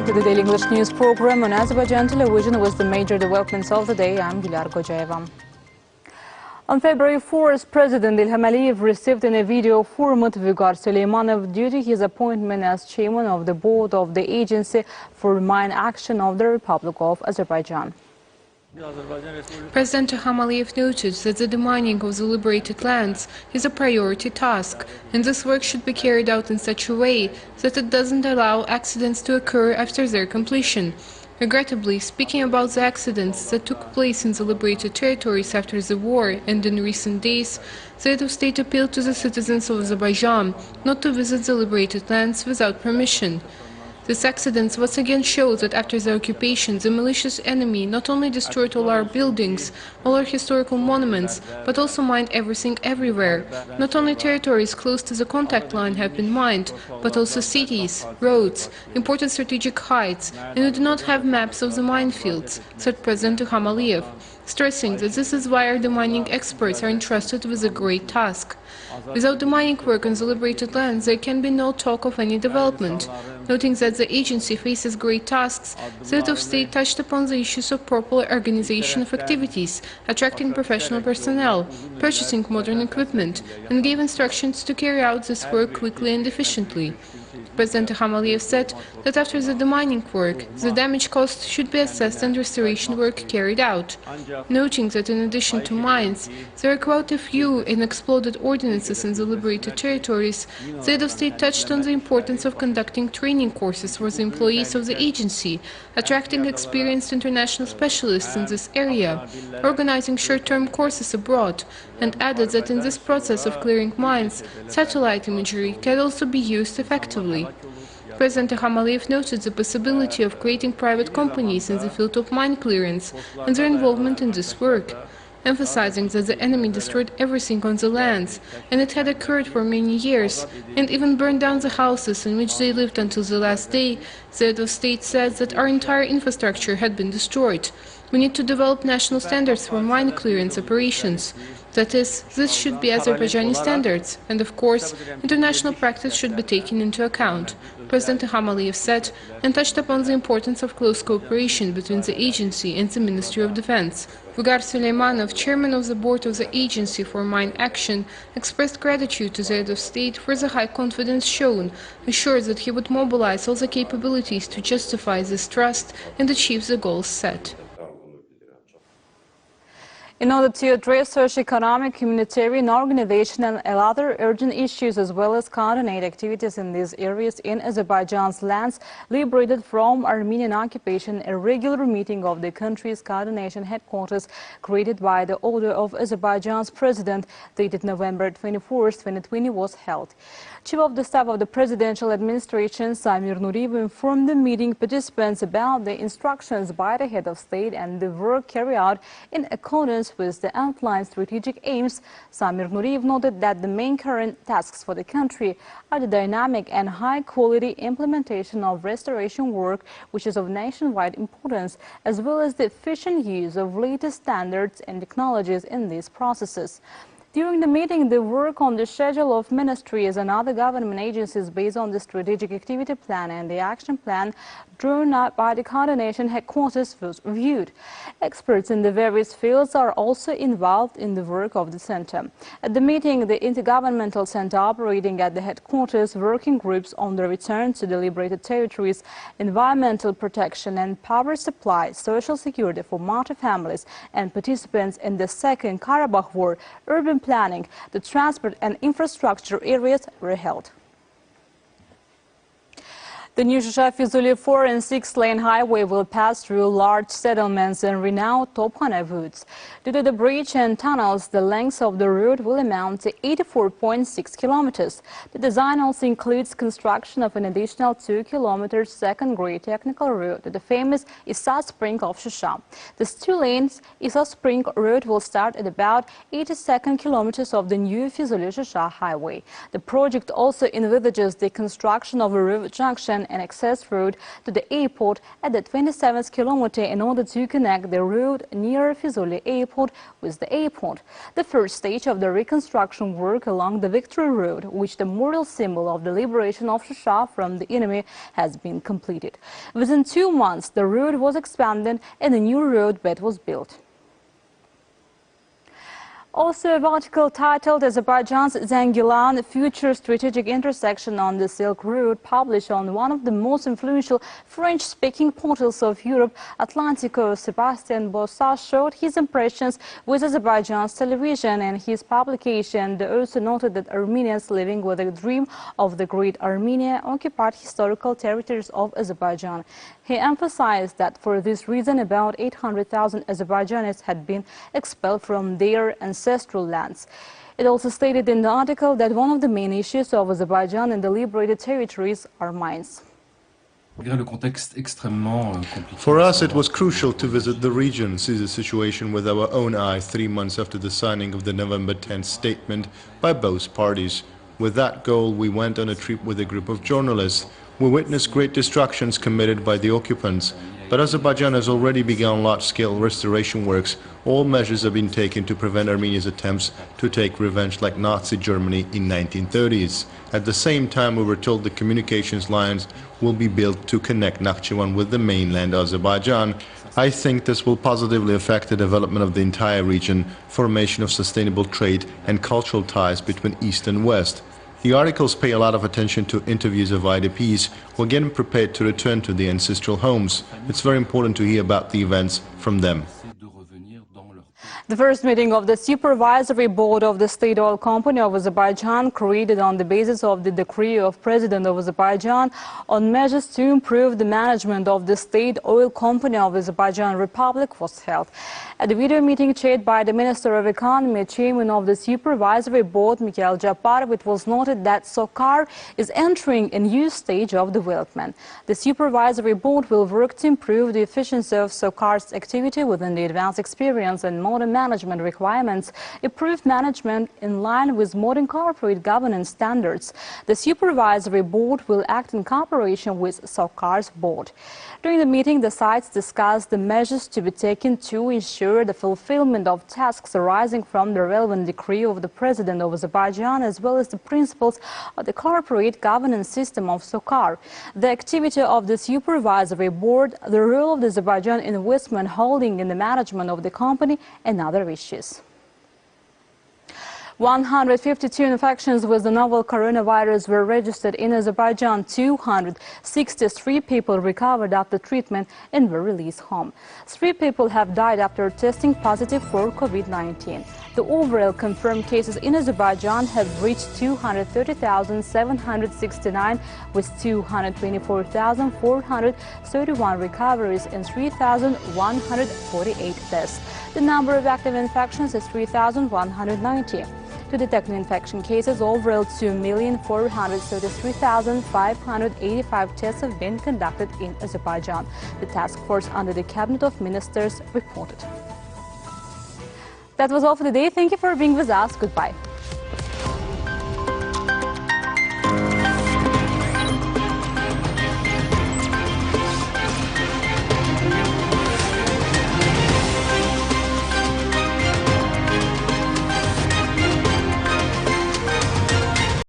Welcome to the Daily English News program on Azerbaycan Television with the major developments of the day. I'm Qocaman. On February 4th, President İlham received in a video format Vüqar Süleymanov due to his appointment as chairman of the board of the Agency for Mine Action of the Republic of Azerbaijan. President İlham noted that the demining of the liberated lands is a priority task, and this work should be carried out in such a way that it doesn't allow accidents to occur after their completion. Regrettably, speaking about the accidents that took place in the liberated territories after the war and in recent days, the head of state appealed to the citizens of Azerbaijan not to visit the liberated lands without permission. This accident once again shows that after the occupation, the malicious enemy not only destroyed all our buildings, all our historical monuments, but also mined everything everywhere. Not only territories close to the contact line have been mined, but also cities, roads, important strategic heights, and we do not have maps of the minefields, said President İlham, stressing that this is why our demining experts are entrusted with a great task. Without the mining work on the liberated lands, there can be no talk of any development. Noting that the agency faces great tasks, the head of state touched upon the issues of proper organization of activities, attracting professional personnel, purchasing modern equipment, and gave instructions to carry out this work quickly and efficiently. President İlham said that after the demining work, the damage cost should be assessed and restoration work carried out, noting that in addition to mines, there are quite a few unexploded ordnances in the liberated territories. The head of state touched on the importance of conducting training courses for the employees of the agency, attracting experienced international specialists in this area, organizing short-term courses abroad, and added that in this process of clearing mines, satellite imagery can also be used effectively. President İlham noted the possibility of creating private companies in the field of mine clearance and their involvement in this work, emphasizing that the enemy destroyed everything on the lands, and it had occurred for many years, and even burned down the houses in which they lived until the last day. The head of state said that our entire infrastructure had been destroyed. We need to develop national standards for mine clearance operations. That is, this should be Azerbaijani standards, and of course, international practice should be taken into account, President İlham said, and touched upon the importance of close cooperation between the agency and the Ministry of Defense. Vüqar Süleymanov, chairman of the board of the Agency for Mine Action, expressed gratitude to the head of state for the high confidence shown, assured that he would mobilize all the capabilities to justify this trust and achieve the goals set. In order to address socio-economic, humanitarian, organizational and other urgent issues, as well as coordinate activities in these areas in Azerbaijan's lands liberated from Armenian occupation, a regular meeting of the country's coordination headquarters created by the order of Azerbaijan's president dated November 24, 2020 was held. Chief of the Staff of the Presidential Administration, Samir Nuriyev, informed the meeting participants about the instructions by the head of state and the work carried out in accordance with the outlined strategic aims. Samir Nuriyev noted that the main current tasks for the country are the dynamic and high-quality implementation of restoration work, which is of nationwide importance, as well as the efficient use of latest standards and technologies in these processes. During the meeting, the work on the schedule of ministries and other government agencies based on the strategic activity plan and the action plan drawn up by the coordination headquarters was reviewed. Experts in the various fields are also involved in the work of the center. At the meeting, the Intergovernmental Center operating at the headquarters, working groups on the return to the liberated territories, environmental protection and power supply, social security for martyr families and participants in the Second Karabakh War, urban planning, the transport and infrastructure areas were held. The new Şuşa-Füzuli 4- and 6-lane highway will pass through large settlements and renowned Tophane woods. Due to the bridge and tunnels, the length of the route will amount to 84.6 kilometers. The design also includes construction of an additional 2 kilometers second-grade technical route to the famous İsa Spring of Şuşa. This 2-lane İsa Spring route will start at about 82nd kilometers of the new Füzuli-Şuşa highway. The project also envisages the construction of a river junction open an access road to the airport at the 27th kilometer in order to connect the road near Füzuli Airport with the airport. The first stage of the reconstruction work along the Victory Road, which the memorial symbol of the liberation of Shusha from the enemy, has been completed. Within 2 months, the road was expanded and a new roadbed was built. Also, an article titled Azerbaycan's Zengilan Future Strategic Intersection on the Silk Road, published on one of the most influential French-speaking portals of Europe, Atlantico. Sebastian Bossa showed his impressions with Azerbaycan's television, and his publication also noted that Armenians living with a dream of the Great Armenia occupied historical territories of Azerbaijan. He emphasized that for this reason about 800,000 Azerbaijanis had been expelled from their ancestral lands. It also stated in the article that one of the main issues of Azerbaijan in the liberated territories are mines. For us, it was crucial to visit the region, see the situation with our own eyes 3 months after the signing of the November 10th statement by both parties. With that goal, we went on a trip with a group of journalists. We witnessed great destructions committed by the occupants, but Azerbaijan has already begun large-scale restoration works. All measures have been taken to prevent Armenia's attempts to take revenge like Nazi Germany in 1930s. At the same time, we were told the communications lines will be built to connect Nakhchivan with the mainland Azerbaijan. I think this will positively affect the development of the entire region, formation of sustainable trade and cultural ties between East and West. The articles pay a lot of attention to interviews of IDPs who are getting prepared to return to their ancestral homes. It's very important to hear about the events from them. The first meeting of the Supervisory Board of the State Oil Company of Azerbaijan, created on the basis of the decree of President of Azerbaijan on measures to improve the management of the State Oil Company of Azerbaijan Republic, was held. At the video meeting chaired by the Minister of Economy, Chairman of the Supervisory Board, Mikhail Japarov, it was noted that SOCAR is entering a new stage of development. The Supervisory Board will work to improve the efficiency of SOCAR's activity within the advanced experience and modern management requirements, improve management in line with modern corporate governance standards. The Supervisory Board will act in cooperation with SOCAR's board. During the meeting, the sides discussed the measures to be taken to ensure the fulfillment of tasks arising from the relevant decree of the President of Azerbaijan, as well as the principles of the corporate governance system of SOCAR, the activity of the Supervisory Board, the role of the Azerbaijan Investment Holding in the management of the company, and other issues. 152 infections with the novel coronavirus were registered in Azerbaijan. 263 people recovered after treatment and were released home. 3 people have died after testing positive for COVID-19. The overall confirmed cases in Azerbaijan have reached 230,769, with 224,431 recoveries and 3,148 deaths. The number of active infections is 3,190. To detect infection cases, overall 2,433,585 tests have been conducted in Azerbaijan, the task force under the Cabinet of Ministers reported. That was all for today. Thank you for being with us. Goodbye.